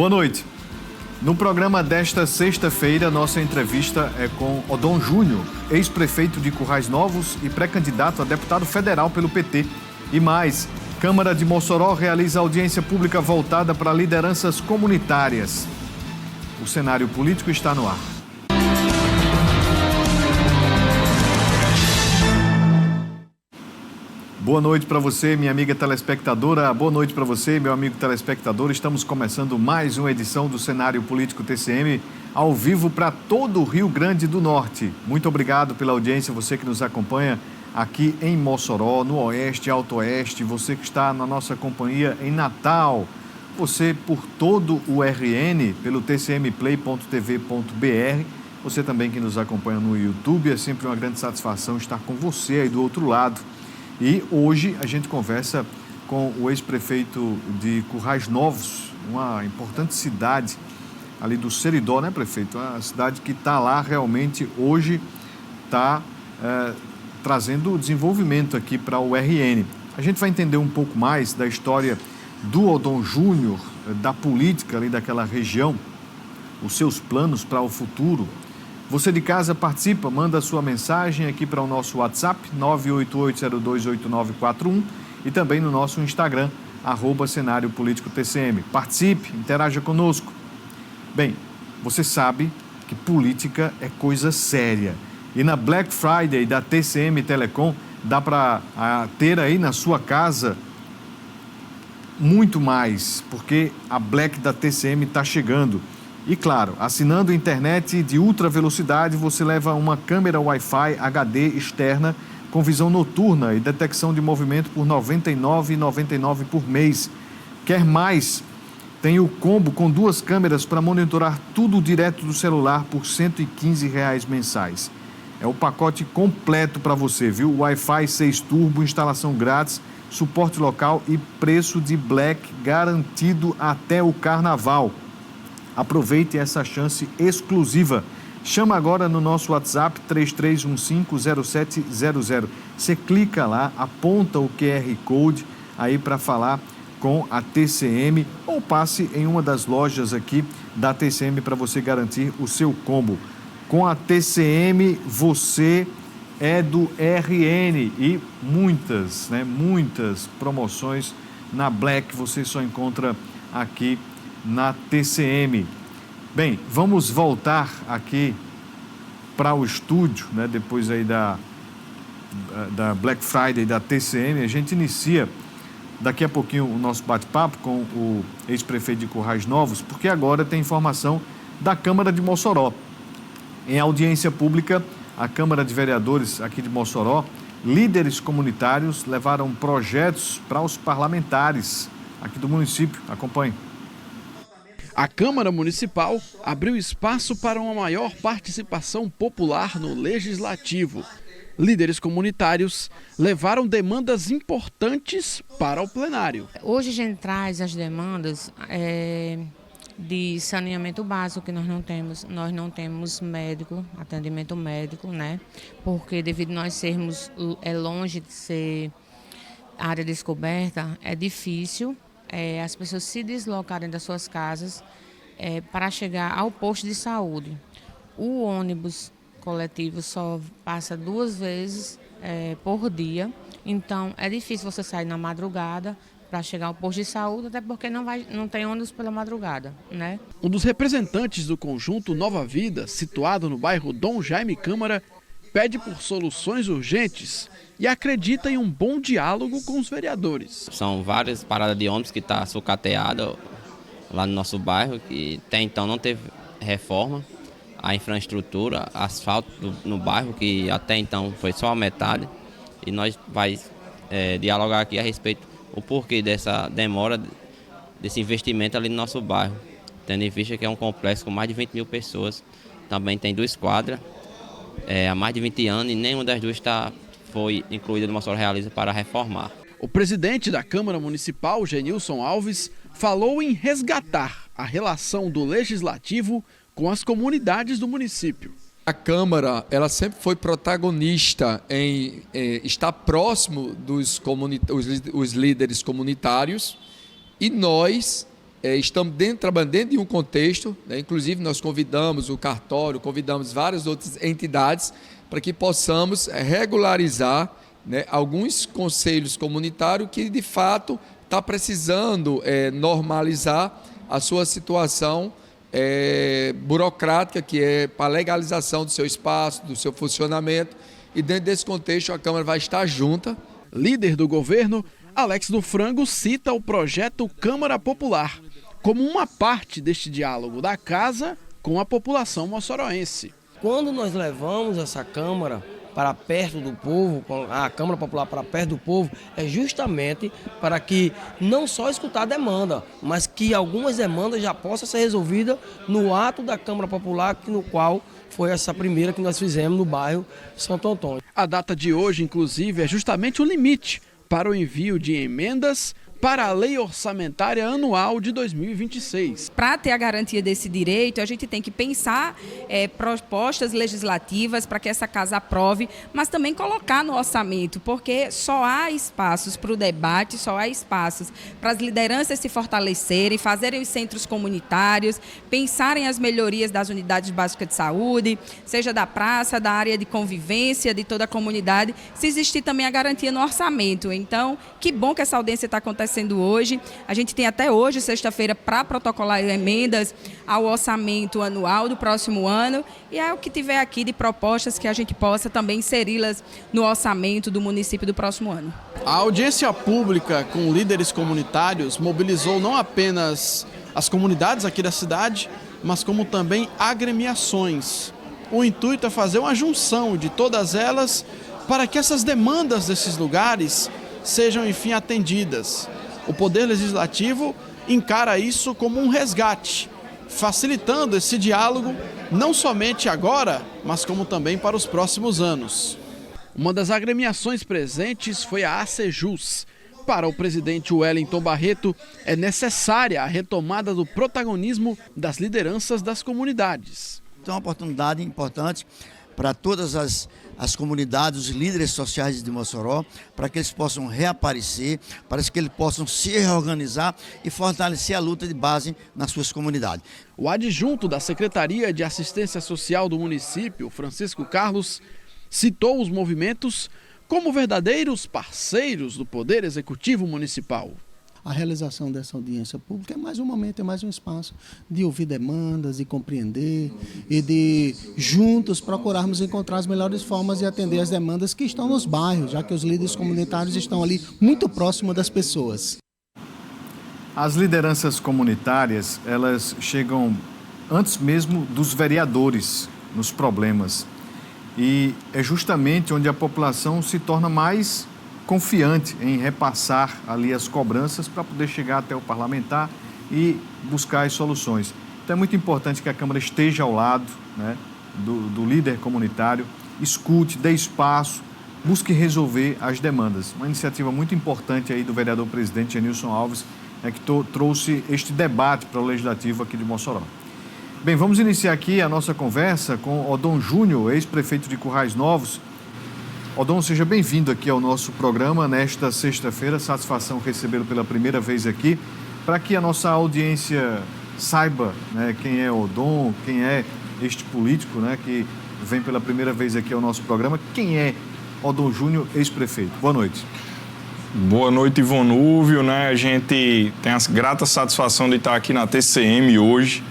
Boa noite. No programa desta sexta-feira, nossa entrevista é com Odon Júnior, ex-prefeito de Currais Novos e pré-candidato a deputado federal pelo PT. E mais, Câmara de Mossoró realiza audiência pública voltada para lideranças comunitárias. O cenário político está no ar. Boa noite para você, minha amiga telespectadora. Boa noite para você, meu amigo telespectador. Estamos começando mais uma edição do Cenário Político TCM, ao vivo para todo o Rio Grande do Norte. Muito obrigado pela audiência, você que nos acompanha aqui em Mossoró, no Oeste, Alto Oeste, você que está na nossa companhia em Natal, você por todo o RN, pelo tcmplay.tv.br, você também que nos acompanha no YouTube. É sempre uma grande satisfação estar com você aí do outro lado. E hoje a gente conversa com o ex-prefeito de Currais Novos, uma importante cidade ali do Seridó, né, prefeito? Uma cidade que está lá realmente hoje, está trazendo desenvolvimento aqui para o RN. A gente vai entender um pouco mais da história do Odon Júnior, da política ali daquela região, os seus planos para o futuro. Você de casa participa, manda a sua mensagem aqui para o nosso WhatsApp, 988028941, e também no nosso Instagram, @Cenário Político TCM. Participe, interaja conosco. Bem, você sabe que política é coisa séria. E na Black Friday da TCM Telecom, dá para ter aí na sua casa muito mais, porque a Black da TCM está chegando. E claro, assinando internet de ultra velocidade, você leva uma câmera Wi-Fi HD externa com visão noturna e detecção de movimento por R$ 99,99 por mês. Quer mais? Tem o combo com 2 câmeras para monitorar tudo direto do celular por R$ 115 mensais. É o pacote completo para você, viu? Wi-Fi 6 Turbo, instalação grátis, suporte local e preço de Black garantido até o Carnaval. Aproveite essa chance exclusiva. Chama agora no nosso WhatsApp 33150700. Você clica lá, aponta o QR Code aí para falar com a TCM ou passe em uma das lojas aqui da TCM para você garantir o seu combo. Com a TCM você é do RN e muitas promoções na Black você só encontra aqui na TCM. Bem, vamos voltar aqui para o estúdio, né? Depois aí da Black Friday da TCM, a gente inicia daqui a pouquinho o nosso bate-papo com o ex-prefeito de Currais Novos, porque agora tem informação da Câmara de Mossoró. Em audiência pública, a Câmara de Vereadores aqui de Mossoró, líderes comunitários levaram projetos para os parlamentares aqui do município. Acompanhe. A Câmara Municipal abriu espaço para uma maior participação popular no Legislativo. Líderes comunitários levaram demandas importantes para o plenário. Hoje a gente traz as demandas de saneamento básico que nós não temos. Nós não temos médico, atendimento médico, né? Porque devido a nós sermos longe de ser área descoberta, é difícil as pessoas se deslocarem das suas casas para chegar ao posto de saúde. O ônibus coletivo só passa 2 vezes por dia, então é difícil você sair na madrugada para chegar ao posto de saúde, até porque não tem ônibus pela madrugada, né? Um dos representantes do conjunto Nova Vida, situado no bairro Dom Jaime Câmara, pede por soluções urgentes e acredita em um bom diálogo com os vereadores. São várias paradas de ônibus que estão sucateadas lá no nosso bairro, que até então não teve reforma. A infraestrutura, asfalto no bairro, que até então foi só a metade. E nós vamos dialogar aqui a respeito do porquê dessa demora, desse investimento ali no nosso bairro. Tendo em vista que é um complexo com mais de 20 mil pessoas, também tem 2 quadras, há mais de 20 anos, e nenhuma das 2 foi incluída no Mossoró Realiza para reformar. O presidente da Câmara Municipal, Genilson Alves, falou em resgatar a relação do Legislativo com as comunidades do município. A Câmara, ela sempre foi protagonista em estar próximo dos os líderes comunitários, e nós estamos trabalhando dentro de um contexto, né? Inclusive nós convidamos o cartório, convidamos várias outras entidades para que possamos regularizar, né, alguns conselhos comunitários que de fato está precisando normalizar a sua situação burocrática, que é para a legalização do seu espaço, do seu funcionamento, e dentro desse contexto a Câmara vai estar junta. Líder do governo, Alex do Frango cita o projeto Câmara Popular como uma parte deste diálogo da casa com a população moçoroense. Quando nós levamos essa Câmara para perto do povo, a Câmara Popular para perto do povo, é justamente para que não só escutar a demanda, mas que algumas demandas já possam ser resolvidas no ato da Câmara Popular, no qual foi essa primeira que nós fizemos no bairro Santo Antônio. A data de hoje, inclusive, é justamente o limite para o envio de emendas para a Lei Orçamentária Anual de 2026. Para ter a garantia desse direito, a gente tem que pensar propostas legislativas para que essa casa aprove, mas também colocar no orçamento, porque só há espaços para o debate, só há espaços para as lideranças se fortalecerem, fazerem os centros comunitários, pensarem as melhorias das unidades básicas de saúde, seja da praça, da área de convivência, de toda a comunidade, se existir também a garantia no orçamento. Então, que bom que essa audiência está acontecendo hoje. A gente tem até hoje, sexta-feira, para protocolar emendas ao orçamento anual do próximo ano, e é o que tiver aqui de propostas que a gente possa também inseri-las no orçamento do município do próximo ano. A audiência pública com líderes comunitários mobilizou não apenas as comunidades aqui da cidade, mas como também agremiações. O intuito é fazer uma junção de todas elas para que essas demandas desses lugares sejam, enfim, atendidas. O Poder Legislativo encara isso como um resgate, facilitando esse diálogo não somente agora, mas como também para os próximos anos. Uma das agremiações presentes foi a ACEJUS. Para o presidente Wellington Barreto, é necessária a retomada do protagonismo das lideranças das comunidades. Então é uma oportunidade importante para todas as comunidades, os líderes sociais de Mossoró, para que eles possam reaparecer, para que eles possam se reorganizar e fortalecer a luta de base nas suas comunidades. O adjunto da Secretaria de Assistência Social do município, Francisco Carlos, citou os movimentos como verdadeiros parceiros do Poder Executivo Municipal. A realização dessa audiência pública é mais um momento, é mais um espaço de ouvir demandas, de compreender e de, juntos, procurarmos encontrar as melhores formas de atender as demandas que estão nos bairros, já que os líderes comunitários estão ali muito próximos das pessoas. As lideranças comunitárias, elas chegam antes mesmo dos vereadores nos problemas. E é justamente onde a população se torna mais confiante em repassar ali as cobranças para poder chegar até o parlamentar e buscar as soluções. Então é muito importante que a Câmara esteja ao lado, né, do líder comunitário, escute, dê espaço, busque resolver as demandas. Uma iniciativa muito importante aí do vereador presidente Genilson Alves, que trouxe este debate para o Legislativo aqui de Mossoró. Bem, vamos iniciar aqui a nossa conversa com Odon Júnior, ex-prefeito de Currais Novos. Odon, seja bem-vindo aqui ao nosso programa nesta sexta-feira. Satisfação recebê-lo pela primeira vez aqui, para que a nossa audiência saiba, né, quem é Odon, quem é este político, né, que vem pela primeira vez aqui ao nosso programa. Quem é Odon Júnior, ex-prefeito? Boa noite. Boa noite, Ivonúvio, né? A gente tem a grata satisfação de estar aqui na TCM hoje,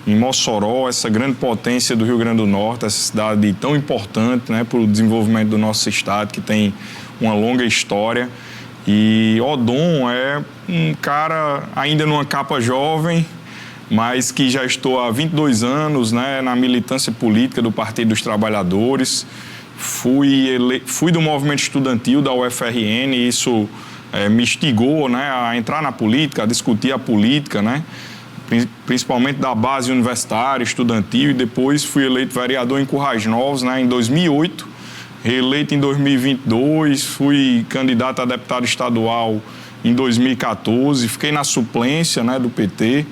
em Mossoró, essa grande potência do Rio Grande do Norte, essa cidade tão importante, né, para o desenvolvimento do nosso estado, que tem uma longa história. E Odon é um cara ainda numa capa jovem, mas que já estou há 22 anos, né, na militância política do Partido dos Trabalhadores. Fui do movimento estudantil da UFRN, e isso me instigou, né, a entrar na política, a discutir a política, né, principalmente da base universitária, estudantil, e depois fui eleito vereador em Currais Novos, né, em 2008, reeleito em 2022, fui candidato a deputado estadual em 2014, fiquei na suplência, né, do PT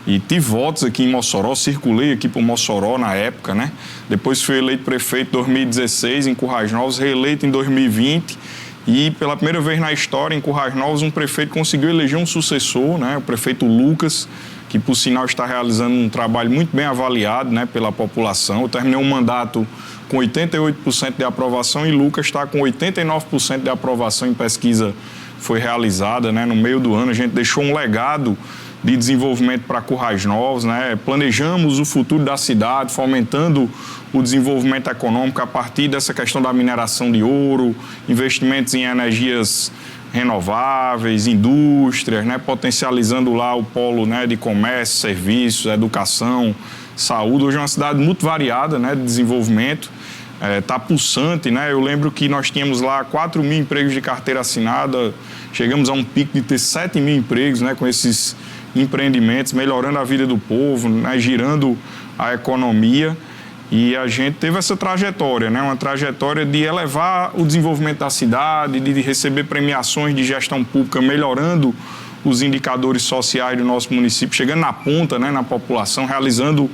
e tive votos aqui em Mossoró, circulei aqui por Mossoró na época, né, depois fui eleito prefeito em 2016 em Currais Novos, reeleito em 2020 E pela primeira vez na história, em Currais Novos, um prefeito conseguiu eleger um sucessor, né, o prefeito Lucas, que por sinal está realizando um trabalho muito bem avaliado, né, pela população. Eu terminei um mandato com 88% de aprovação e Lucas está com 89% de aprovação em pesquisa que foi realizada, né. No meio do ano a gente deixou um legado de desenvolvimento para Currais Novos, né? Planejamos o futuro da cidade, fomentando o desenvolvimento econômico a partir dessa questão da mineração de ouro, investimentos em energias renováveis, indústrias, né? Potencializando lá o polo, né, de comércio, serviços, educação, saúde. Hoje é uma cidade muito variada, né, de desenvolvimento, está pulsante, né? Eu lembro que nós tínhamos lá 4 mil empregos de carteira assinada, chegamos a um pico de ter 7 mil empregos, né, com esses empreendimentos, melhorando a vida do povo, né, girando a economia. E a gente teve essa trajetória, né, uma trajetória de elevar o desenvolvimento da cidade, de receber premiações de gestão pública, melhorando os indicadores sociais do nosso município, chegando na ponta, né, na população, realizando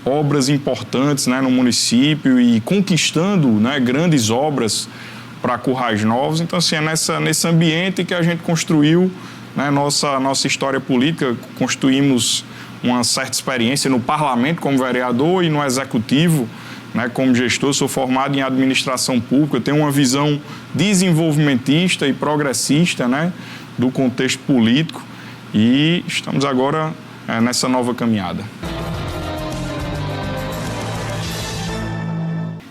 obras importantes, né, no município e conquistando, né, grandes obras para Currais Novos. Então, assim, é nesse ambiente que a gente construiu, né, nossa história política. Construímos uma certa experiência no parlamento como vereador e no executivo, né, como gestor. Sou formado em administração pública, tenho uma visão desenvolvimentista e progressista, né, do contexto político e estamos agora nessa nova caminhada.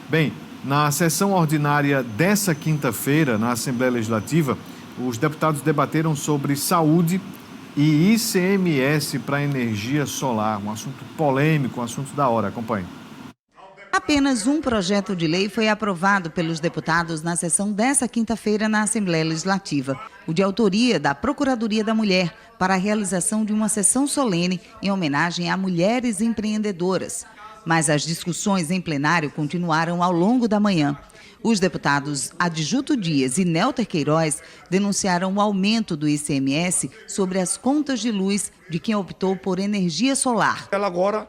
Bem, na sessão ordinária dessa quinta-feira, na Assembleia Legislativa, os deputados debateram sobre saúde e ICMS para energia solar, um assunto polêmico, um assunto da hora. Acompanhe. Apenas um projeto de lei foi aprovado pelos deputados na sessão dessa quinta-feira na Assembleia Legislativa, o de autoria da Procuradoria da Mulher, para a realização de uma sessão solene em homenagem a mulheres empreendedoras. Mas as discussões em plenário continuaram ao longo da manhã. Os deputados Adjuto Dias e Nelter Queiroz denunciaram o aumento do ICMS sobre as contas de luz de quem optou por energia solar. Ela agora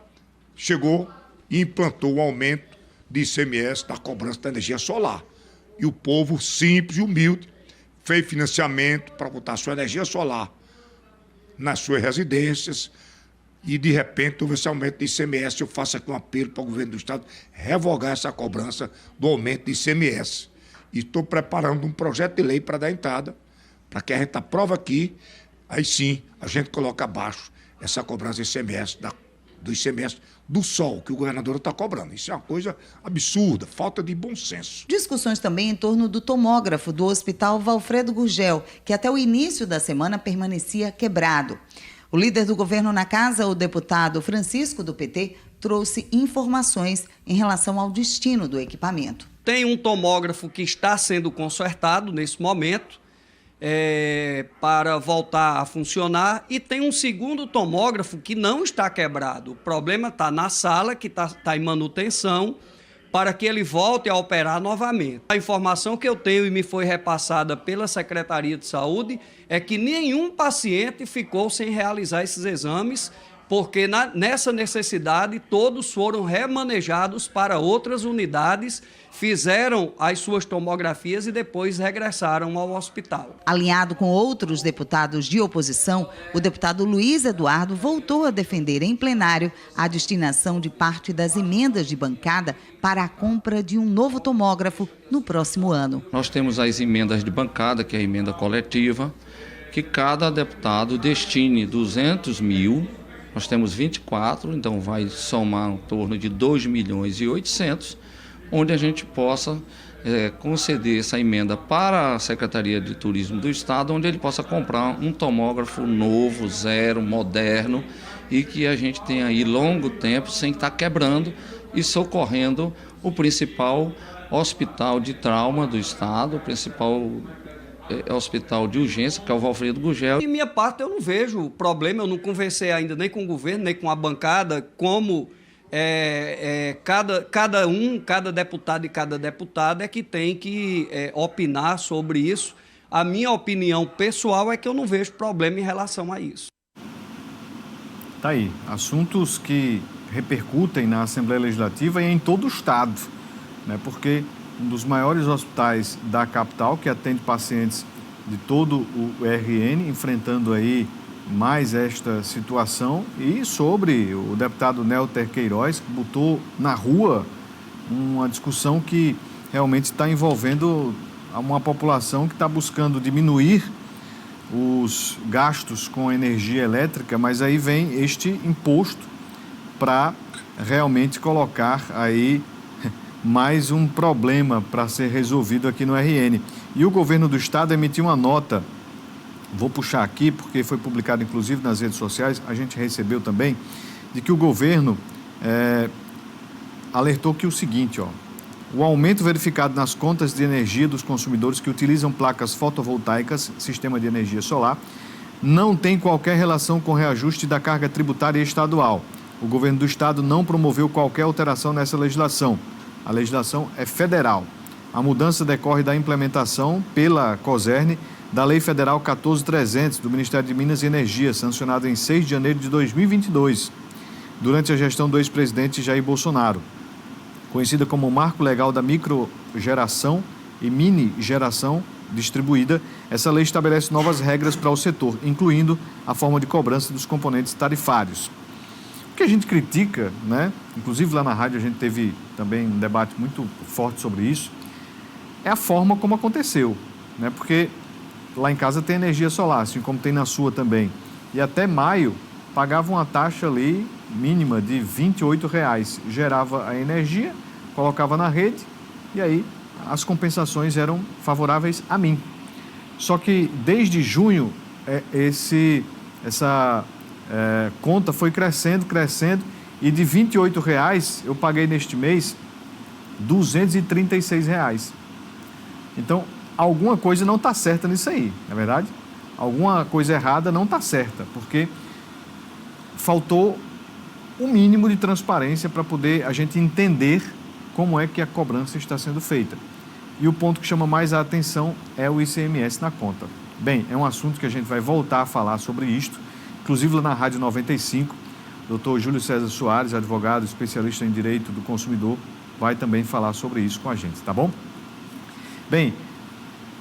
chegou e implantou o aumento de ICMS da cobrança da energia solar. E o povo simples e humilde fez financiamento para botar sua energia solar nas suas residências. E, de repente, houve esse aumento de ICMS. Eu faço aqui um apelo para o governo do Estado revogar essa cobrança do aumento de ICMS. E estou preparando um projeto de lei para dar entrada, para que a gente aprove aqui, aí sim a gente coloca abaixo essa cobrança de ICMS, do ICMS do sol, que o governador está cobrando. Isso é uma coisa absurda, falta de bom senso. Discussões também em torno do tomógrafo do Hospital Valfredo Gurgel, que até o início da semana permanecia quebrado. O líder do governo na casa, o deputado Francisco, do PT, trouxe informações em relação ao destino do equipamento. Tem um tomógrafo que está sendo consertado nesse momento para voltar a funcionar e tem um segundo tomógrafo que não está quebrado. O problema está na sala, que está em manutenção, para que ele volte a operar novamente. A informação que eu tenho e me foi repassada pela Secretaria de Saúde é que nenhum paciente ficou sem realizar esses exames, porque nessa necessidade todos foram remanejados para outras unidades, fizeram as suas tomografias e depois regressaram ao hospital. Alinhado com outros deputados de oposição, o deputado Luiz Eduardo voltou a defender em plenário a destinação de parte das emendas de bancada para a compra de um novo tomógrafo no próximo ano. Nós temos as emendas de bancada, que é a emenda coletiva, que cada deputado destine 200 mil. Nós temos 24, então vai somar em torno de 2.800.000, onde a gente possa conceder essa emenda para a Secretaria de Turismo do Estado, onde ele possa comprar um tomógrafo novo, zero, moderno, e que a gente tenha aí longo tempo sem estar quebrando e socorrendo o principal hospital de trauma do Estado, o principal hospital de urgência, que é o Valfredo Gurgel. De minha parte, eu não vejo problema, eu não conversei ainda nem com o governo, nem com a bancada, como cada deputado e cada deputada é que tem que opinar sobre isso. A minha opinião pessoal é que eu não vejo problema em relação a isso. Tá aí, assuntos que repercutem na Assembleia Legislativa e em todo o Estado, né? Porque um dos maiores hospitais da capital, que atende pacientes de todo o RN, enfrentando aí mais esta situação, e sobre o deputado Nélter Queiroz, que botou na rua uma discussão que realmente está envolvendo uma população que está buscando diminuir os gastos com energia elétrica, mas aí vem este imposto para realmente colocar aí mais um problema para ser resolvido aqui no RN. E o governo do estado emitiu uma nota, vou puxar aqui porque foi publicado inclusive nas redes sociais, a gente recebeu também, de que o governo alertou que o seguinte, o aumento verificado nas contas de energia dos consumidores que utilizam placas fotovoltaicas, sistema de energia solar, não tem qualquer relação com o reajuste da carga tributária estadual. O governo do estado não promoveu qualquer alteração nessa legislação. A legislação é federal. A mudança decorre da implementação pela COSERN da Lei Federal 14.300 do Ministério de Minas e Energia, sancionada em 6 de janeiro de 2022, durante a gestão do ex-presidente Jair Bolsonaro. Conhecida como Marco Legal da Microgeração e Mini-Geração Distribuída, essa lei estabelece novas regras para o setor, incluindo a forma de cobrança dos componentes tarifários. O que a gente critica, né? Inclusive lá na rádio a gente teve também um debate muito forte sobre isso, é a forma como aconteceu, né? Porque lá em casa tem energia solar, assim como tem na sua também. E até maio pagava uma taxa ali mínima de R$ 28,00, gerava a energia, colocava na rede e aí as compensações eram favoráveis a mim. Só que desde junho essa conta foi crescendo e de R$ 28,00 eu paguei neste mês R$ 236,00. Então, alguma coisa não está certa nisso aí, não é verdade? Alguma coisa errada não está certa, porque faltou o mínimo de transparência para poder a gente entender como é que a cobrança está sendo feita. E o ponto que chama mais a atenção é o ICMS na conta. Bem, é um assunto que a gente vai voltar a falar sobre isto, inclusive lá na Rádio 95, Dr. Júlio César Soares, advogado, especialista em direito do consumidor, vai também falar sobre isso com a gente, tá bom? Bem,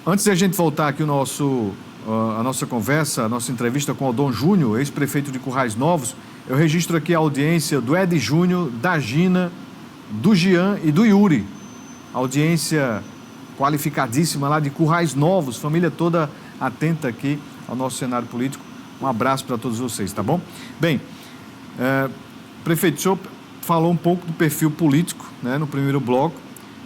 antes de a gente voltar aqui a nossa conversa, a nossa entrevista com o Dom Júnior, ex-prefeito de Currais Novos, eu registro aqui a audiência do Ed Júnior, da Gina, do Jean e do Yuri. Audiência qualificadíssima lá de Currais Novos, família toda atenta aqui ao nosso cenário político. Um abraço para todos vocês, tá bom? Bem, prefeito, o senhor falou um pouco do perfil político, né, no primeiro bloco,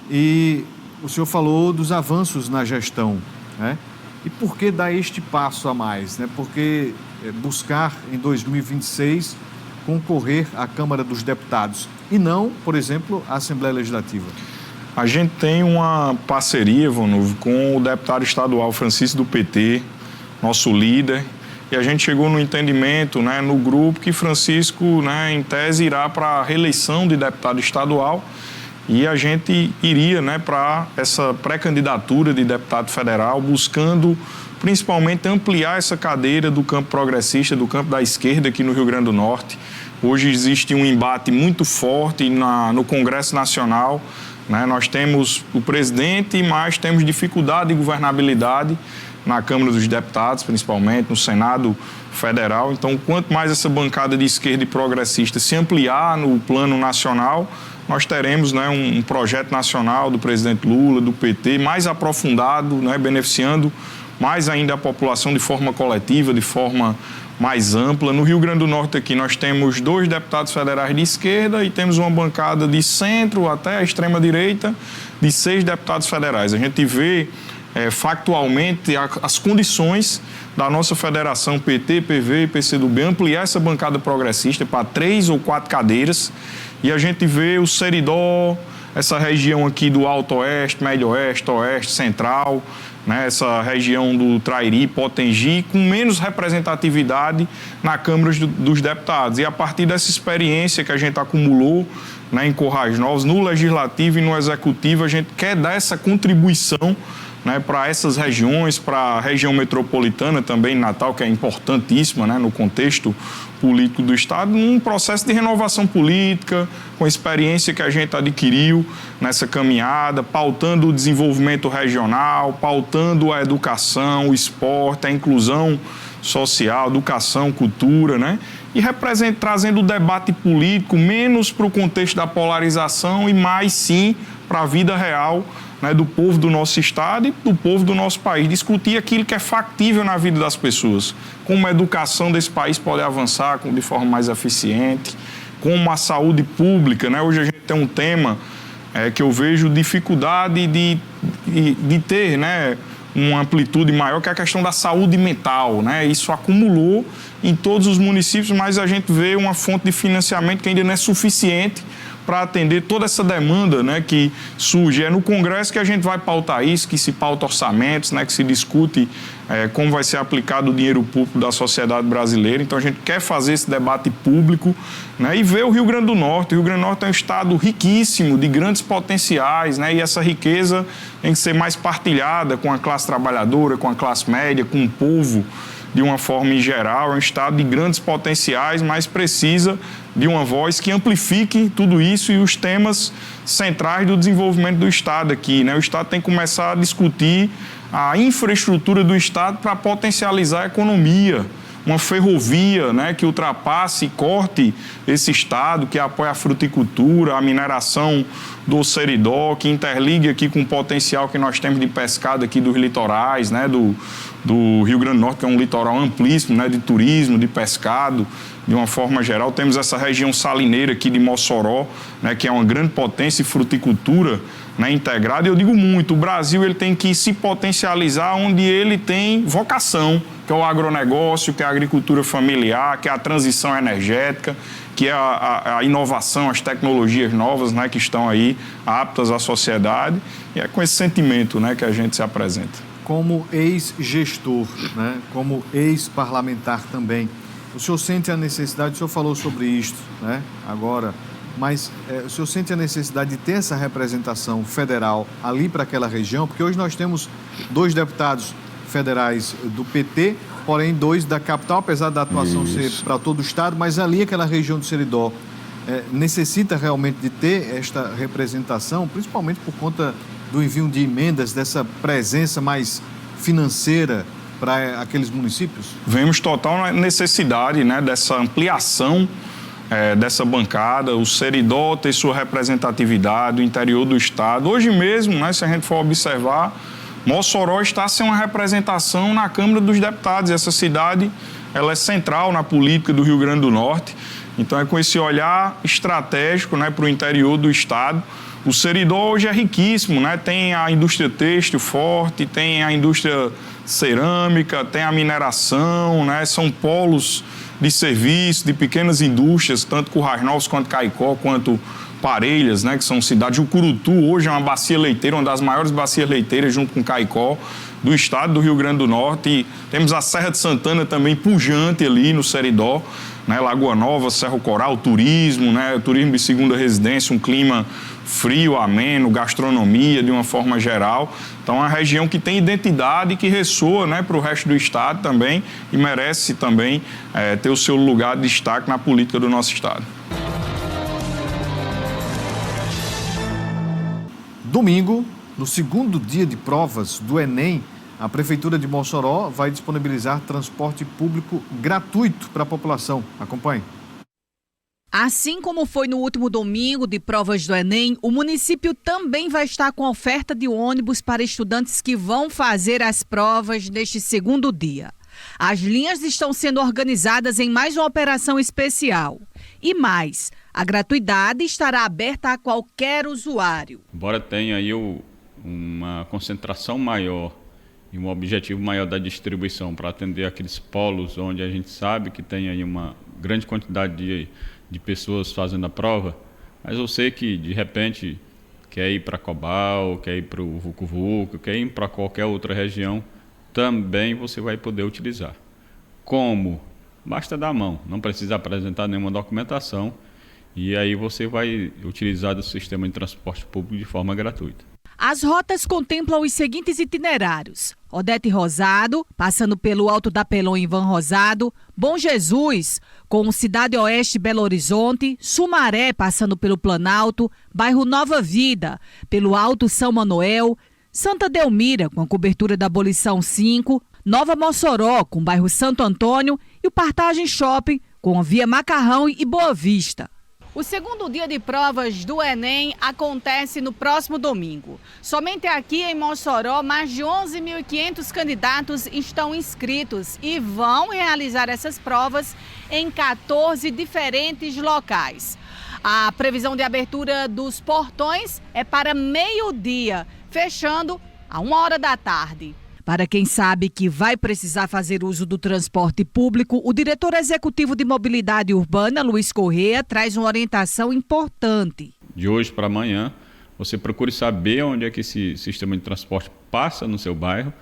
e o senhor falou dos avanços na gestão, né? E por que dar este passo a mais, né? Por que buscar em 2026 concorrer à Câmara dos Deputados e não, por exemplo, à Assembleia Legislativa? A gente tem uma parceria, Ivanildo, com o deputado estadual Francisco do PT, nosso líder, e a gente chegou no entendimento, né, no grupo, que Francisco, né, em tese, irá para a reeleição de deputado estadual e a gente iria, né, para essa pré-candidatura de deputado federal, buscando principalmente ampliar essa cadeira do campo progressista, do campo da esquerda aqui no Rio Grande do Norte. Hoje existe um embate muito forte no Congresso Nacional, né? Nós temos o presidente, mas temos dificuldade de governabilidade na Câmara dos Deputados, principalmente, no Senado Federal. Então, quanto mais essa bancada de esquerda e progressista se ampliar no plano nacional, nós teremos, né, um projeto nacional do presidente Lula, do PT, mais aprofundado, né, beneficiando mais ainda a população de forma coletiva, de forma mais ampla. No Rio Grande do Norte aqui nós temos 2 deputados federais de esquerda e temos uma bancada de centro até a extrema-direita de 6 deputados federais. A gente vê factualmente as condições da nossa federação PT, PV e PCdoB ampliar essa bancada progressista para 3 ou 4 cadeiras e a gente vê o Seridó, essa região aqui do Alto Oeste, Médio Oeste, Oeste, Central, né, essa região do Trairi, Potengi, com menos representatividade na Câmara dos Deputados. E a partir dessa experiência que a gente acumulou, né, em Currais Novos, no Legislativo e no Executivo, a gente quer dar essa contribuição né, para essas regiões, para a região metropolitana também, Natal, que é importantíssima, né, no contexto político do Estado, num processo de renovação política, com a experiência que a gente adquiriu nessa caminhada, pautando o desenvolvimento regional, pautando a educação, o esporte, a inclusão social, educação, cultura, né? E trazendo o debate político menos para o contexto da polarização e mais, sim, para a vida real, né, do povo do nosso Estado e do povo do nosso país. Discutir aquilo que é factível na vida das pessoas, como a educação desse país pode avançar de forma mais eficiente, como a saúde pública, né? Hoje a gente tem um tema que eu vejo dificuldade de ter, né, uma amplitude maior, que é a questão da saúde mental, né? Isso acumulou em todos os municípios, mas a gente vê uma fonte de financiamento que ainda não é suficiente para atender toda essa demanda, né, que surge. É no Congresso que a gente vai pautar isso, que se pauta orçamentos, né, que se discute como vai ser aplicado o dinheiro público da sociedade brasileira. Então a gente quer fazer esse debate público, né, e ver o Rio Grande do Norte. O Rio Grande do Norte é um estado riquíssimo, de grandes potenciais, né, e essa riqueza tem que ser mais partilhada com a classe trabalhadora, com a classe média, com o povo, de uma forma em geral. É um estado de grandes potenciais, mas precisa de uma voz que amplifique tudo isso e os temas centrais do desenvolvimento do estado aqui, né? O estado tem que começar a discutir a infraestrutura do estado para potencializar a economia, uma ferrovia, né, que ultrapasse e corte esse estado, que apoia a fruticultura, a mineração do seridó, que interligue aqui com o potencial que nós temos de pescado aqui dos litorais, né, do Rio Grande do Norte, que é um litoral amplíssimo, né, de turismo, de pescado, de uma forma geral. Temos essa região salineira aqui de Mossoró, né, que é uma grande potência em fruticultura, né, integrada. E eu digo muito, o Brasil ele tem que se potencializar onde ele tem vocação, que é o agronegócio, que é a agricultura familiar, que é a transição energética, que é a inovação, as tecnologias novas, né, que estão aí aptas à sociedade. E é com esse sentimento, né, que a gente se apresenta. Como ex-gestor, né, como ex-parlamentar também, o senhor sente a necessidade, o senhor falou sobre isto, né, agora, mas o senhor sente a necessidade de ter essa representação federal ali para aquela região? Porque hoje nós temos 2 deputados federais do PT, porém 2 da capital, apesar da atuação ser para todo o estado, mas ali aquela região do Seridó necessita realmente de ter esta representação, principalmente por conta do envio de emendas, dessa presença mais financeira para aqueles municípios? Vemos total necessidade, né, dessa ampliação dessa bancada, o Seridó ter sua representatividade, o interior do estado. Hoje mesmo, né, se a gente for observar, Mossoró está sem uma representação na Câmara dos Deputados. Essa cidade ela é central na política do Rio Grande do Norte. Então é com esse olhar estratégico, né, para o interior do estado. O Seridó hoje é riquíssimo, né? Tem a indústria têxtil forte, tem a indústria cerâmica, tem a mineração, né? São polos de serviço, de pequenas indústrias, tanto Currais Novos quanto Caicó, quanto Parelhas, né? Que são cidades. O Curutu hoje é uma bacia leiteira, uma das maiores bacias leiteiras, junto com Caicó, do estado do Rio Grande do Norte. E temos a Serra de Santana também pujante ali no Seridó, né? Lagoa Nova, Cerro Coral, turismo, né? Turismo de segunda residência, um clima frio, ameno, gastronomia de uma forma geral. Então é uma região que tem identidade e que ressoa, né, para o resto do estado também e merece também ter o seu lugar de destaque na política do nosso estado. Domingo, no segundo dia de provas do Enem, a Prefeitura de Mossoró vai disponibilizar transporte público gratuito para a população. Acompanhe. Assim como foi no último domingo de provas do Enem, o município também vai estar com oferta de ônibus para estudantes que vão fazer as provas neste segundo dia. As linhas estão sendo organizadas em mais uma operação especial. E mais, a gratuidade estará aberta a qualquer usuário. Embora tenha aí uma concentração maior e um objetivo maior da distribuição para atender aqueles polos onde a gente sabe que tem aí uma grande quantidade de pessoas fazendo a prova, mas eu sei que, de repente, quer ir para Cobal, quer ir para o Vucu Vucu, quer ir para qualquer outra região, também você vai poder utilizar. Como? Basta dar a mão, não precisa apresentar nenhuma documentação e aí você vai utilizar o sistema de transporte público de forma gratuita. As rotas contemplam os seguintes itinerários: Odete Rosado, passando pelo Alto da Pelon em Van Rosado, Bom Jesus, com Cidade Oeste Belo Horizonte, Sumaré, passando pelo Planalto, bairro Nova Vida, pelo Alto São Manuel, Santa Delmira, com a cobertura da Abolição 5, Nova Mossoró, com o bairro Santo Antônio e o Partage Shopping, com a Via Macarrão e Boa Vista. O segundo dia de provas do Enem acontece no próximo domingo. Somente aqui em Mossoró, mais de 11.500 candidatos estão inscritos e vão realizar essas provas em 14 diferentes locais. A previsão de abertura dos portões é para meio-dia, fechando a 1h da tarde. Para quem sabe que vai precisar fazer uso do transporte público, o diretor executivo de mobilidade urbana, Luiz Corrêa, traz uma orientação importante. De hoje para amanhã, você procure saber onde é que esse sistema de transporte passa no seu bairro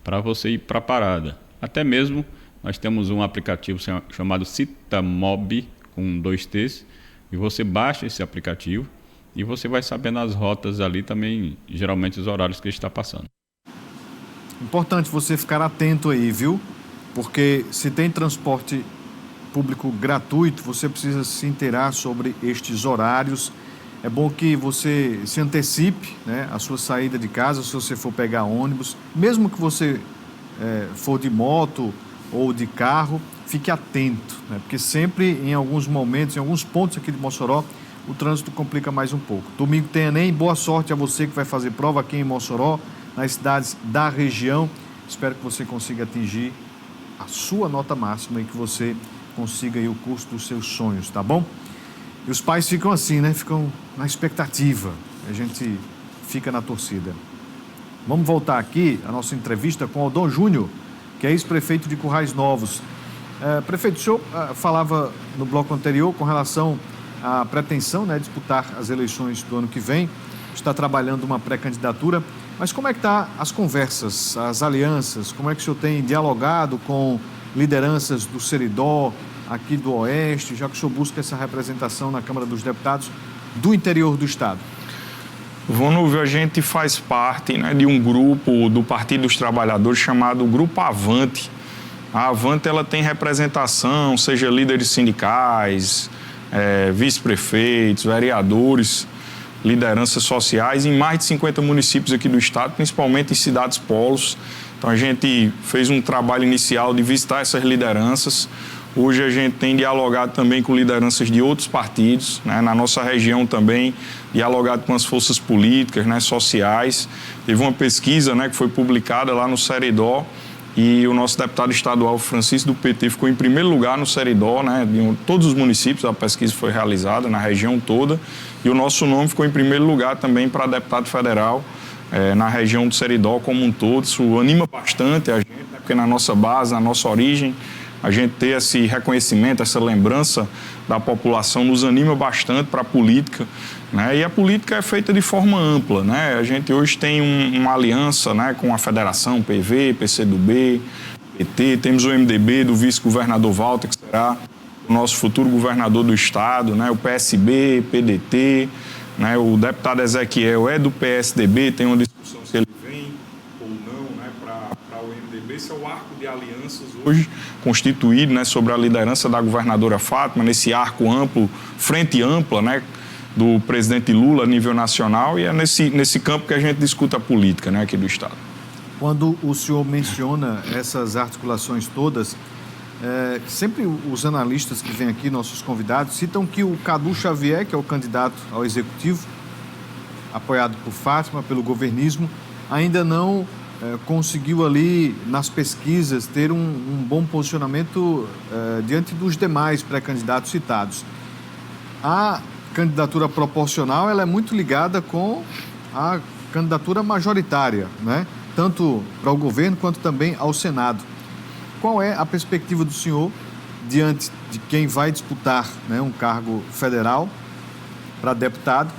para você ir para a parada. Até mesmo nós temos um aplicativo chamado Citamob, com 2 T's, e você baixa esse aplicativo e você vai sabendo as rotas ali também, geralmente os horários que ele está passando. Importante você ficar atento aí, viu? Porque se tem transporte público gratuito, você precisa se inteirar sobre estes horários. É bom que você se antecipe, né, a sua saída de casa, se você for pegar ônibus. Mesmo que você for de moto ou de carro, fique atento, né? Porque sempre, em alguns momentos, em alguns pontos aqui de Mossoró, o trânsito complica mais um pouco. Domingo tem Enem, boa sorte a você que vai fazer prova aqui em Mossoró, nas cidades da região. Espero que você consiga atingir a sua nota máxima e que você consiga aí o curso dos seus sonhos, tá bom? E os pais ficam assim, né? Ficam na expectativa. A gente fica na torcida. Vamos voltar aqui a nossa entrevista com o Aldon Júnior, que é ex-prefeito de Currais Novos. Prefeito, o senhor falava no bloco anterior com relação à pretensão, né, de disputar as eleições do ano que vem. Está trabalhando uma pré-candidatura. Mas como é que estão as conversas, as alianças? Como é que o senhor tem dialogado com lideranças do Seridó, aqui do Oeste, já que o senhor busca essa representação na Câmara dos Deputados do interior do Estado? Vonúvio, a gente faz parte, né, de um grupo do Partido dos Trabalhadores chamado Grupo Avante. A Avante ela tem representação, seja líderes sindicais, vice-prefeitos, vereadores, lideranças sociais em mais de 50 municípios aqui do estado, principalmente em cidades polos. Então a gente fez um trabalho inicial de visitar essas lideranças. Hoje a gente tem dialogado também com lideranças de outros partidos, né? Na nossa região também, dialogado com as forças políticas, né, sociais. Teve uma pesquisa, né, que foi publicada lá no Seridó, e o nosso deputado estadual Francisco do PT ficou em primeiro lugar no Seridó, né, de todos os municípios. A pesquisa foi realizada na região toda e o nosso nome ficou em primeiro lugar também para deputado federal na região do Seridó como um todo. Isso anima bastante a gente, né, porque na nossa base, na nossa origem, a gente ter esse reconhecimento, essa lembrança da população nos anima bastante para a política, né? E a política é feita de forma ampla, né? A gente hoje tem uma aliança, né, com a Federação, PV, PCdoB, PT, temos o MDB do vice-governador Walter, que será o nosso futuro governador do estado, né? O PSB, PDT, né? O deputado Ezequiel é do PSDB, tem uma discussão se ele vem ou não, né, para o MDB. Esse é o arco de alianças hoje constituído, né, sobre a liderança da governadora Fátima, nesse arco amplo, frente ampla, né, do presidente Lula a nível nacional, e é nesse campo que a gente discuta a política, né, aqui do estado. Quando o senhor menciona essas articulações todas, sempre os analistas que vêm aqui, nossos convidados, citam que o Cadu Xavier, que é o candidato ao executivo, apoiado por Fátima, pelo governismo, ainda não conseguiu ali nas pesquisas ter um bom posicionamento diante dos demais pré-candidatos citados. A candidatura proporcional ela é muito ligada com a candidatura majoritária, né? Tanto para o governo quanto também ao Senado. Qual é a perspectiva do senhor diante de quem vai disputar, né, um cargo federal para deputado,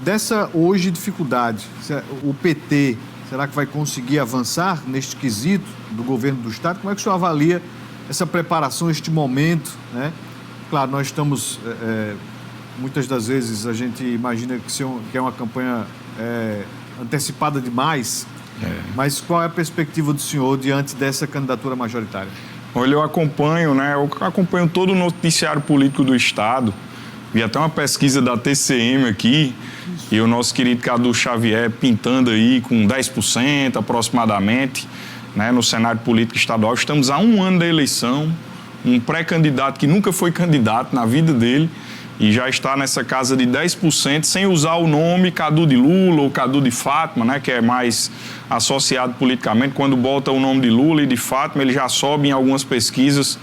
dessa hoje dificuldade? O PT, será que vai conseguir avançar neste quesito do governo do estado? Como é que o senhor avalia essa preparação, este momento, né? Claro, nós estamos, muitas das vezes a gente imagina que é uma campanha antecipada demais, mas qual é a perspectiva do senhor diante dessa candidatura majoritária? Olha, eu acompanho todo o noticiário político do Estado. Vi até uma pesquisa da TCM aqui, e o nosso querido Cadu Xavier pintando aí com 10% aproximadamente, né, no cenário político estadual. Estamos há 1 ano da eleição, um pré-candidato que nunca foi candidato na vida dele e já está nessa casa de 10%, sem usar o nome Cadu de Lula ou Cadu de Fátima, né, que é mais associado politicamente. Quando bota o nome de Lula e de Fátima, ele já sobe em algumas pesquisas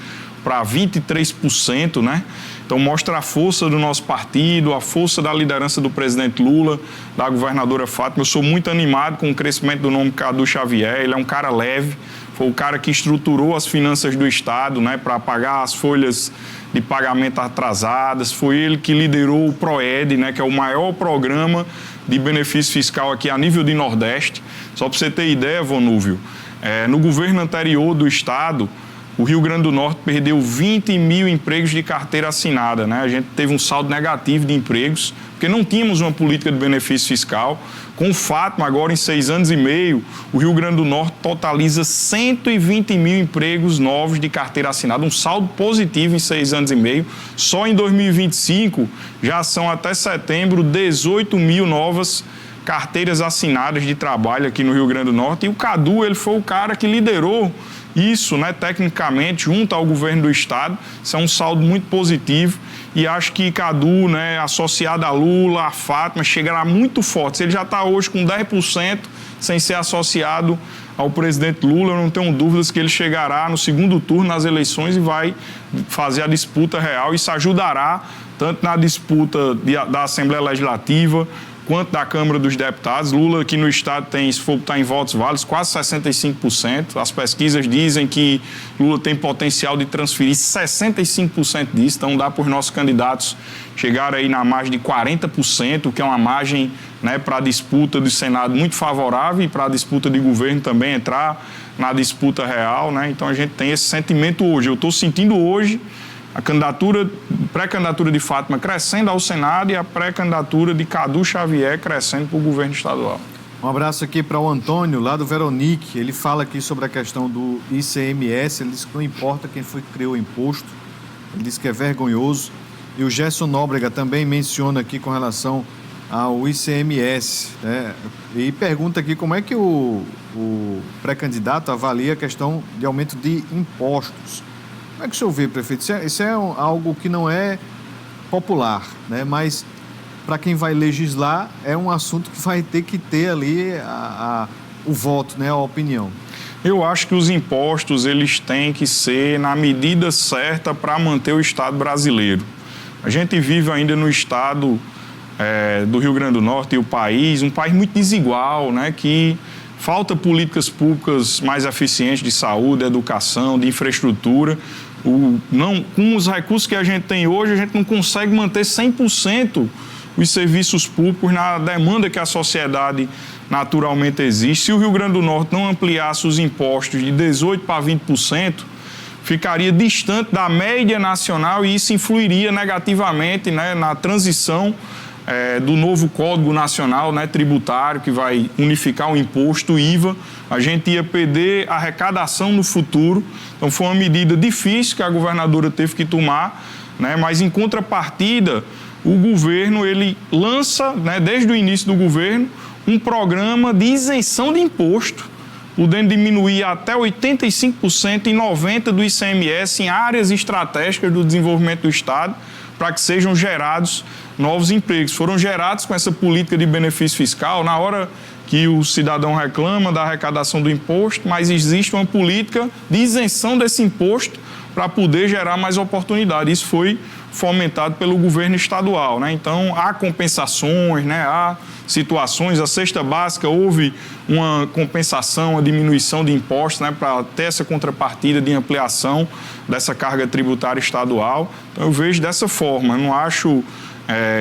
para 23%, né? Então mostra a força do nosso partido, a força da liderança do presidente Lula, da governadora Fátima. Eu sou muito animado com o crescimento do nome Cadu Xavier. Ele é um cara leve, foi o cara que estruturou as finanças do Estado, né, para pagar as folhas de pagamento atrasadas. Foi ele que liderou o PROED, né, que é o maior programa de benefício fiscal aqui a nível de Nordeste. Só para você ter ideia, Vonúvio, no governo anterior do Estado, o Rio Grande do Norte perdeu 20 mil empregos de carteira assinada, né? A gente teve um saldo negativo de empregos, porque não tínhamos uma política de benefício fiscal. Com o Fátima, agora em 6 anos e meio, o Rio Grande do Norte totaliza 120 mil empregos novos de carteira assinada, um saldo positivo em 6 anos e meio. Só em 2025, já são até setembro 18 mil novas carteiras assinadas de trabalho aqui no Rio Grande do Norte. E o Cadu, ele foi o cara que liderou isso, né, tecnicamente, junto ao governo do Estado. Isso é um saldo muito positivo e acho que Cadu, né, associado a Lula, a Fátima, chegará muito forte. Se ele já está hoje com 10% sem ser associado ao presidente Lula, eu não tenho dúvidas que ele chegará no segundo turno nas eleições e vai fazer a disputa real. Isso ajudará tanto na disputa da Assembleia Legislativa quanto da Câmara dos Deputados. Lula aqui no Estado tem, se for botar em votos válidos, quase 65%. As pesquisas dizem que Lula tem potencial de transferir 65% disso, então dá para os nossos candidatos chegar aí na margem de 40%, que é uma margem, né, para a disputa do Senado muito favorável e para a disputa de governo também entrar na disputa real, né? Então a gente tem esse sentimento hoje. Eu estou sentindo hoje a pré-candidatura de Fátima crescendo ao Senado e a pré-candidatura de Cadu Xavier crescendo para o governo estadual. Um abraço aqui para o Antônio, lá do Veronique. Ele fala aqui sobre a questão do ICMS. Ele diz que não importa quem foi que criou o imposto. Ele diz que é vergonhoso. E o Gerson Nóbrega também menciona aqui com relação ao ICMS, né? E pergunta aqui como é que o pré-candidato avalia a questão de aumento de impostos. Como é que o senhor vê, prefeito? Isso é algo que não é popular, né? Mas para quem vai legislar é um assunto que vai ter que ter ali o voto, né? A opinião. Eu acho que os impostos eles têm que ser na medida certa para manter o Estado brasileiro. A gente vive ainda no estado do Rio Grande do Norte e o país, um país muito desigual, né? Que falta políticas públicas mais eficientes de saúde, educação, de infraestrutura. Com os recursos que a gente tem hoje, a gente não consegue manter 100% os serviços públicos na demanda que a sociedade naturalmente existe. Se o Rio Grande do Norte não ampliasse os impostos de 18% para 20%, ficaria distante da média nacional e isso influiria negativamente, né, na transição do novo Código Nacional, né, tributário, que vai unificar o imposto, o IVA. A gente ia perder arrecadação no futuro. Então foi uma medida difícil que a governadora teve que tomar, né, mas em contrapartida, o governo ele lança, né, desde o início do governo, um programa de isenção de imposto, podendo diminuir até 85% e 90% do ICMS em áreas estratégicas do desenvolvimento do Estado, para que sejam gerados novos empregos. Foram gerados com essa política de benefício fiscal, na hora que o cidadão reclama da arrecadação do imposto, mas existe uma política de isenção desse imposto para poder gerar mais oportunidade. Isso foi fomentado pelo governo estadual, né? Então, há compensações, né? Há situações, a cesta básica houve uma compensação, a diminuição de impostos, né? Para ter essa contrapartida de ampliação dessa carga tributária estadual. Então, eu vejo dessa forma, eu não acho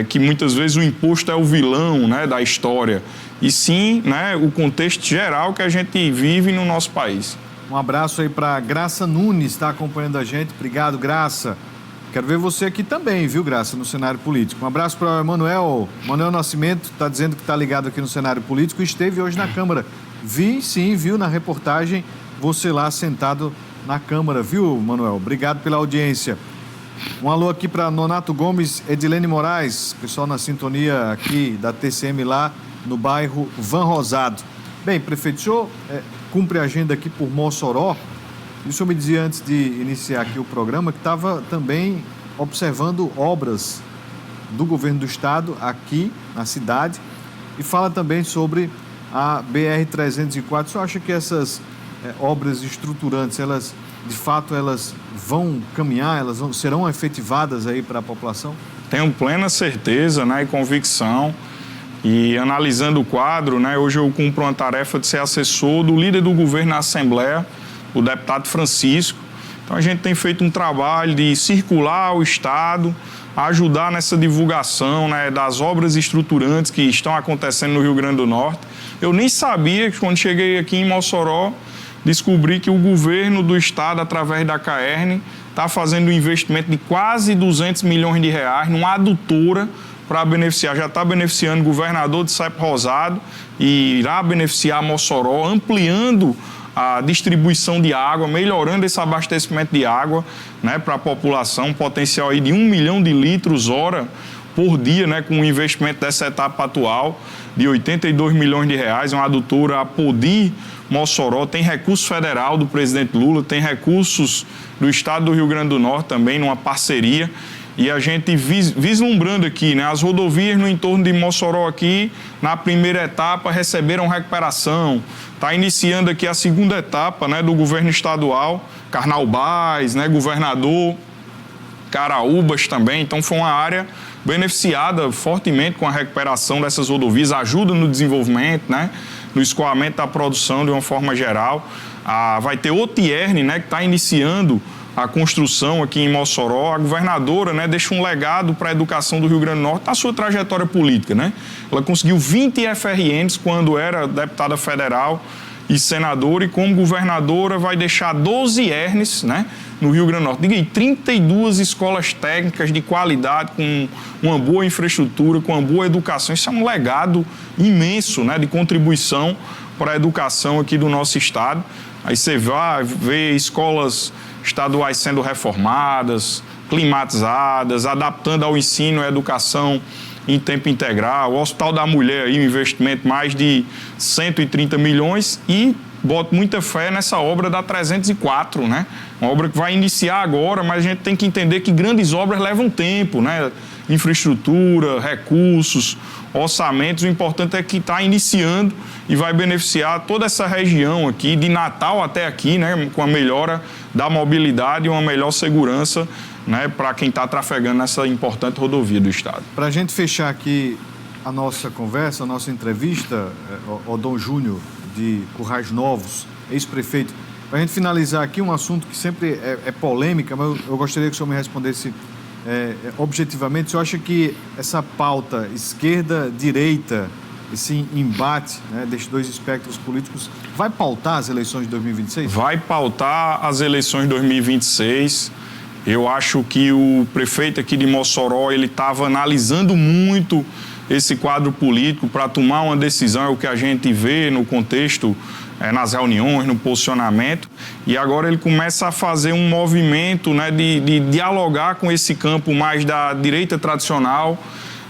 que muitas vezes o imposto é o vilão, né, da história, e sim, né, o contexto geral que a gente vive no nosso país. Um abraço aí para Graça Nunes, está acompanhando a gente. Obrigado, Graça. Quero ver você aqui também, viu, Graça, no cenário político. Um abraço para o Manuel Nascimento, está dizendo que está ligado aqui no cenário político e esteve hoje na Câmara. Viu na reportagem você lá sentado na Câmara, viu, Manuel? Obrigado pela audiência. Um alô aqui para Nonato Gomes, Edilene Moraes, pessoal na sintonia aqui da TCM lá no bairro Van Rosado. Bem, prefeito, o senhor cumpre a agenda aqui por Mossoró. E o senhor me dizia antes de iniciar aqui o programa que estava também observando obras do governo do estado aqui na cidade e fala também sobre a BR-304. O senhor acha que essas obras estruturantes, elas de fato elas vão caminhar, serão efetivadas aí para a população? Tenho plena certeza, né, e convicção. E analisando o quadro, né, hoje eu cumpro uma tarefa de ser assessor do líder do governo na Assembleia, o deputado Francisco. Então a gente tem feito um trabalho de circular o estado, ajudar nessa divulgação, né, das obras estruturantes que estão acontecendo no Rio Grande do Norte. Eu nem sabia que quando cheguei aqui em Mossoró, descobri que o governo do estado, através da CAERN, está fazendo um investimento de quase 200 milhões de reais numa adutora para beneficiar, já está beneficiando o governador de Cepo Rosado e irá beneficiar Mossoró, ampliando a distribuição de água, melhorando esse abastecimento de água, né, para a população, um potencial aí de 1 milhão de litros hora por dia, né, com o investimento dessa etapa atual de 82 milhões de reais, uma adutora a Podi Mossoró, tem recurso federal do presidente Lula, tem recursos do estado do Rio Grande do Norte também, numa parceria. E a gente vislumbrando aqui, né, as rodovias no entorno de Mossoró aqui, na primeira etapa, receberam recuperação. Está iniciando aqui a segunda etapa, né, do governo estadual, Carnaubás, né, Governador, Caraúbas também. Então foi uma área beneficiada fortemente com a recuperação dessas rodovias, ajuda no desenvolvimento, né, no escoamento da produção de uma forma geral. Vai ter o Tierne, né, que está iniciando a construção aqui em Mossoró. A governadora, né, deixa um legado para a educação do Rio Grande do Norte na sua trajetória política, né? Ela conseguiu 20 FRNs quando era deputada federal e senadora, e como governadora vai deixar 12 ERNs, né, no Rio Grande do Norte. Diga aí, 32 escolas técnicas de qualidade, com uma boa infraestrutura, com uma boa educação. Isso é um legado imenso, né, de contribuição para a educação aqui do nosso estado. Aí você vai ver escolas estaduais sendo reformadas, climatizadas, adaptando ao ensino e à educação em tempo integral. O Hospital da Mulher, aí, um investimento mais de 130 milhões e boto muita fé nessa obra da 304, né? Uma obra que vai iniciar agora, mas a gente tem que entender que grandes obras levam tempo, né? Infraestrutura, recursos, orçamentos. O importante é que está iniciando e vai beneficiar toda essa região aqui, de Natal até aqui, né? Com a melhora da mobilidade e uma melhor segurança, né, para quem está trafegando nessa importante rodovia do estado. Para a gente fechar aqui a nossa conversa, a nossa entrevista, Odon Júnior, de Currais Novos, ex-prefeito, para a gente finalizar aqui um assunto que sempre é polêmica, mas eu gostaria que o senhor me respondesse objetivamente. O senhor acha que essa pauta esquerda-direita, esse embate, né, desses dois espectros políticos, vai pautar as eleições de 2026? Vai pautar as eleições de 2026. Eu acho que o prefeito aqui de Mossoró, ele estava analisando muito esse quadro político para tomar uma decisão, é o que a gente vê no contexto, nas reuniões, no posicionamento, e agora ele começa a fazer um movimento, né, de dialogar com esse campo mais da direita tradicional,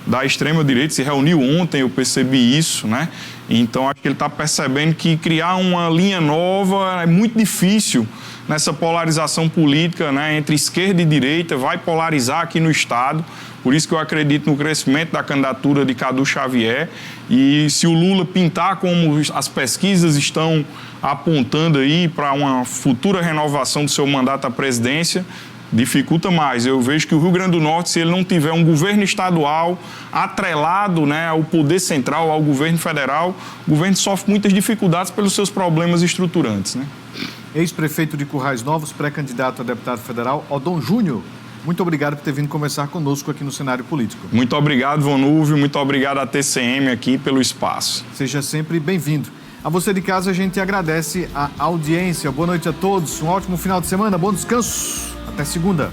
da extrema-direita. Se reuniu ontem, eu percebi isso, né? Então, acho que ele está percebendo que criar uma linha nova é muito difícil nessa polarização política, né, entre esquerda e direita, vai polarizar aqui no estado. Por isso que eu acredito no crescimento da candidatura de Cadu Xavier. E se o Lula pintar como as pesquisas estão apontando aí para uma futura renovação do seu mandato à presidência, dificulta mais. Eu vejo que o Rio Grande do Norte, se ele não tiver um governo estadual atrelado, né, ao poder central, ao governo federal, o governo sofre muitas dificuldades pelos seus problemas estruturantes, né? Ex-prefeito de Currais Novos, pré-candidato a deputado federal, Odon Júnior, muito obrigado por ter vindo conversar conosco aqui no cenário político. Muito obrigado, Vonúvio, muito obrigado à TCM aqui pelo espaço. Seja sempre bem-vindo. A você de casa, a gente agradece a audiência. Boa noite a todos, um ótimo final de semana, bom descanso. Até segunda.